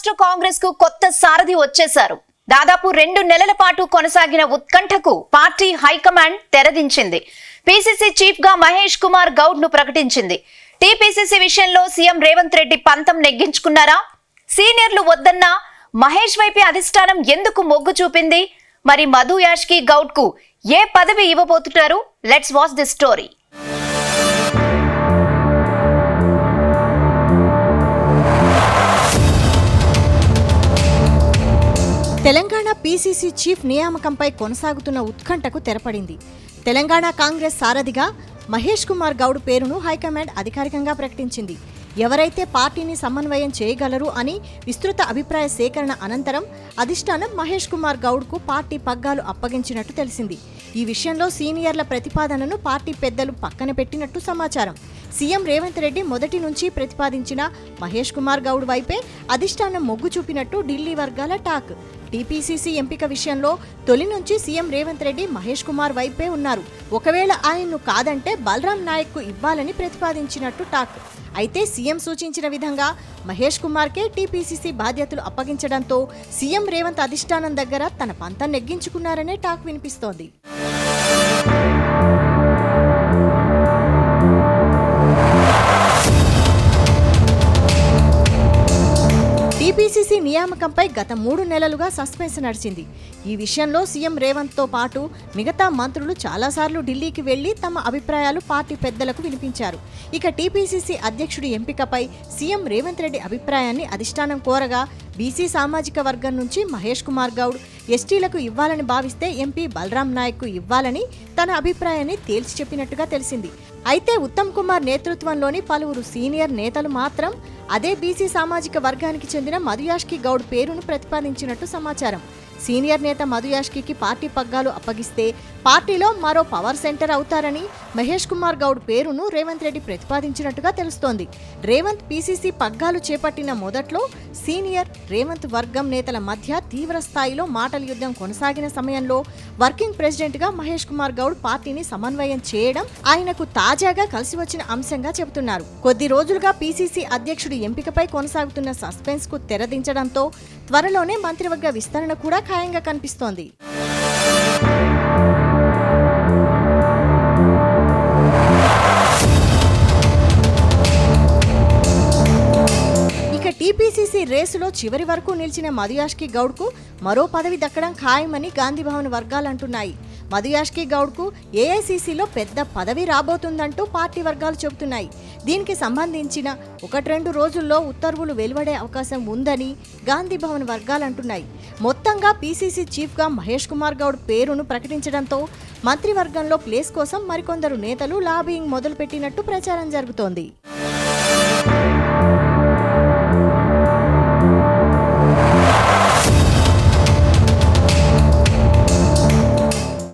రాష్ట్ర కాంగ్రెస్ కు కొత్త సారథి వచ్చేశారు. దాదాపు 2 నెలల పాటు కొనసాగిన ఉత్కంఠకు పార్టీ హైకమాండ్ తెరదించింది. పీసీసీ చీఫ్ గా మహేష్ కుమార్ గౌడ్ ను ప్రకటించింది. టీపీసీసీ విషయంలో సీఎం రేవంత్ రెడ్డి పంతం నెగ్గించుకున్నారా? సీనియర్లు వద్దన్నా మహేష్ వైపే అధిష్టానం ఎందుకు మొగ్గు చూపింది? మరి మధు యాష్కి గౌడ్ కు ఏ పదవి ఇవ్వబోతున్నారు? Let's watch this story. Telangana PCC chief నియామకంపై కొనసాగుతున్న ఉత్కంఠకు తెరపడింది. తెలంగాణ కాంగ్రెస్ సారథిగా మహేష్ కుమార్ గౌడ్ పేరును హైకమాండ్ అధికారికంగా ప్రకటించింది. ఎవరైతే పార్టీని సమన్వయం చేయగలరు అని విస్తృత అభిప్రాయ సేకరణ అనంతరం అధిష్టానం మహేష్ కుమార్ గౌడ్కు పార్టీ పగ్గాలు అప్పగించినట్టు తెలిసింది. ఈ విషయంలో సీనియర్ల ప్రతిపాదనను పార్టీ పెద్దలు పక్కన పెట్టినట్టు సమాచారం. సీఎం రేవంత్ రెడ్డి మొదటి నుంచి ప్రతిపాదించిన మహేష్ కుమార్ గౌడ్ వైపే అధిష్టానం మొగ్గు చూపినట్టు ఢిల్లీ వర్గాల టాక్. టీపీసీసీ ఎంపిక విషయంలో తొలి నుంచి సీఎం రేవంత్ రెడ్డి మహేష్ కుమార్ వైపే ఉన్నారు. ఒకవేళ ఆయన్ను కాదంటే బలరాం నాయక్ కు ఇవ్వాలని ప్రతిపాదించినట్టు టాక్. అయితే సీఎం సూచించిన విధంగా మహేష్ కుమార్కే టీపీసీసీ బాధ్యతలు అప్పగించడంతో సీఎం రేవంత్ అధిష్టానం దగ్గర తన పంతం నెగ్గించుకున్నారనే టాక్ వినిపిస్తోంది. టీపీసీసీ నియామకంపై గత 3 నెలలుగా సస్పెన్స్ నడిచింది. ఈ విషయంలో సీఎం రేవంత్తో పాటు మిగతా మంత్రులు చాలాసార్లు ఢిల్లీకి వెళ్లి తమ అభిప్రాయాలు పార్టీ పెద్దలకు వినిపించారు. ఇక టీపీసీసీ అధ్యక్షుడి ఎంపికపై సీఎం రేవంత్ రెడ్డి అభిప్రాయాన్ని అధిష్టానం కోరగా బీసీ సామాజిక వర్గం నుంచి మహేష్ కుమార్ గౌడ్ ఎస్టీలకు ఇవ్వాలని భావిస్తే ఎంపీ బలరాం నాయక్ కు ఇవ్వాలని తన అభిప్రాయాన్ని తేల్చి చెప్పినట్టుగా తెలిసింది. అయితే ఉత్తమ్ కుమార్ నేతృత్వంలోని పలువురు సీనియర్ నేతలు మాత్రం అదే బీసీ సామాజిక వర్గానికి చెందిన మధు యాష్కి గౌడ్ పేరును ప్రతిపాదించినట్టు సమాచారం. సీనియర్ నేత మధు యాష్కి పార్టీ పగ్గాలు అప్పగిస్తే పార్టీలో మరో పవర్ సెంటర్ అవుతారని మహేష్ కుమార్ గౌడ్ పేరును రేవంత్ రెడ్డి ప్రతిపాదించినట్టుగా తెలుస్తోంది. రేవంత్ పీసీసీ పగ్గాలు చేపట్టిన మొదట్లో సీనియర్ రేవంత్ వర్గం నేతల మధ్య తీవ్ర స్థాయిలో మాటల యుద్ధం కొనసాగిన సమయంలో వర్కింగ్ ప్రెసిడెంట్ గా మహేష్ కుమార్ గౌడ్ పార్టీని సమన్వయం చేయడం ఆయనకు తాజాగా కలిసి వచ్చిన అంశంగా చెబుతున్నారు. కొద్ది రోజులుగా పీసీసీ అధ్యక్షుడి ఎంపికపై కొనసాగుతున్న సస్పెన్స్ కు తెరదించడంతో త్వరలోనే మంత్రివర్గ విస్తరణ కూడా ఖాయంగా కనిపిస్తోంది. ఇక టీపీసీసీ రేసులో చివరి వరకు నిలిచిన మధు యాష్కి గౌడ్కు మరో పదవి దక్కడం ఖాయమని గాంధీభవన్ వర్గాలు అంటున్నాయి. మధు యాష్కి గౌడ్కు ఏఐసీసీలో పెద్ద పదవి రాబోతుందంటూ పార్టీ వర్గాలు చెబుతున్నాయి. దీనికి సంబంధించిన 1-2 రోజుల్లో ఉత్తర్వులు వెలువడే అవకాశం ఉందని గాంధీభవన్ వర్గాలు అంటున్నాయి. మొత్తంగా పీసీసీ చీఫ్గా మహేష్ కుమార్ గౌడ్ పేరును ప్రకటించడంతో మంత్రివర్గంలో ప్లేస్ కోసం మరికొందరు నేతలు లాబియింగ్ మొదలుపెట్టినట్టు ప్రచారం జరుగుతోంది.